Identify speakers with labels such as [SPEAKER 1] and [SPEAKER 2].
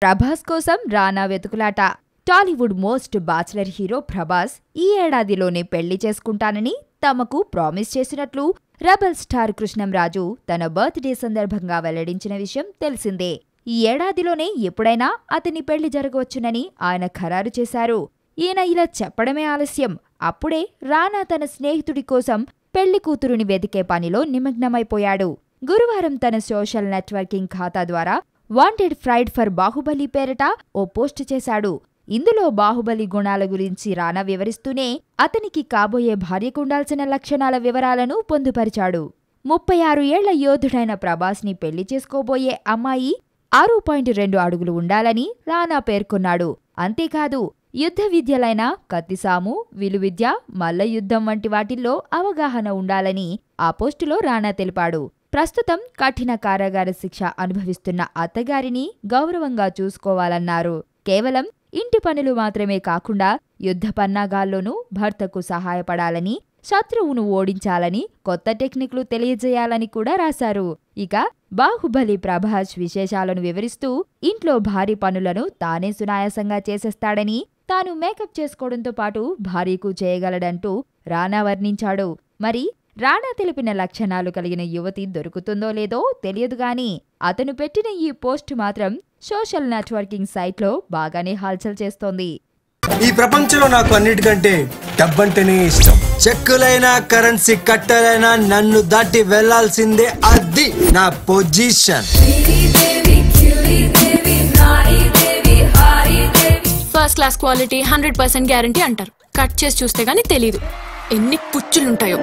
[SPEAKER 1] ప్రభాస్ కోసం రానా వెతుకులాట. Tollywood most bachelor hero Prabhas ఈ ఏడాదిలోనే పెళ్లి చేసుకుంటానని తమకు ప్రామిస్ చేసినట్లు రెబల్ స్టార్ కృష్ణంరాజు తన బర్త్డే సందర్భంగా వెల్లడించిన విషయం తెలిసిందే. ఈ ఏడాదిలోనే ఎప్పుడైనా అతని పెళ్లి జరగవచ్చునని ఆయన ఖరారు చేశారు. ఈయన ఇలా చెప్పడమే ఆలస్యం. అప్పుడే రానా తన స్నేహితుడి కోసం పెళ్లి కూతురుని వెతికే పనిలో నిమగ్నమైపోయాడు. గురువారం తన సోషల్ నెట్వర్కింగ్ ఖాతా ద్వారా వాంటెడ్ ఫ్రైడ్ ఫర్ బాహుబలి పేరిట ఓ పోస్ట్ చేశాడు. ఇందులో బాహుబలి గుణాల గురించి రానా వివరిస్తూనే అతనికి కాబోయే భార్యకుండాల్సిన లక్షణాల వివరాలను పొందుపరిచాడు. 36 ఏళ్ల యోధుడైన ప్రభాస్ని పెళ్లి చేసుకోబోయే అమ్మాయి 6.2 అడుగులు ఉండాలని రానా పేర్కొన్నాడు. అంతేకాదు, యుద్ధ విద్యలైన కత్తిసాము, విలువిద్య, మల్లయుద్ధం వంటి వాటిల్లో అవగాహన ఉండాలని ఆ పోస్టులో రానా తెలిపాడు. ప్రస్తుతం కఠిన కారాగార శిక్ష అనుభవిస్తున్న అత్తగారిని గౌరవంగా చూసుకోవాలన్నారు. కేవలం ఇంటి పనులు మాత్రమే కాకుండా యుద్ధ పన్నాగాల్లోనూ భర్తకు సహాయపడాలని, శత్రువును ఓడించాలని, కొత్త టెక్నిక్లు తెలియజేయాలని కూడా రాశారు. ఇక బాహుబలి ప్రభాస్ విశేషాలను వివరిస్తూ ఇంట్లో భారీ పనులను తానే సునాయాసంగా చేసేస్తాడని, తాను మేకప్ చేసుకోవడంతో పాటు భార్యకు చేయగలడంటూ రానా వర్ణించాడు. మరి రానా తెలిపిన లక్షణాలు కలిగిన యువతి దొరుకుతుందో లేదో తెలియదుగాని అతను పెట్టిన ఈ పోస్ట్ మాత్రం సోషల్ నెట్వర్కింగ్ సైట్లో బాగానే హల్చల్ చేస్తోంది.
[SPEAKER 2] ఈ ప్రపంచంలో నాకు అన్నిటికంటే డబ్బంటేనే ఇష్టం. చెక్కులైనా కరెన్సీ కట్టలైనా నన్ను దాటి వెళ్లాల్సిందే, అది నా position.
[SPEAKER 3] First class quality 100% guarantee అంటారు. కట్ చేసి చూస్తే గానీ తెలీదు ఎన్ని పుచ్చులుంటాయో.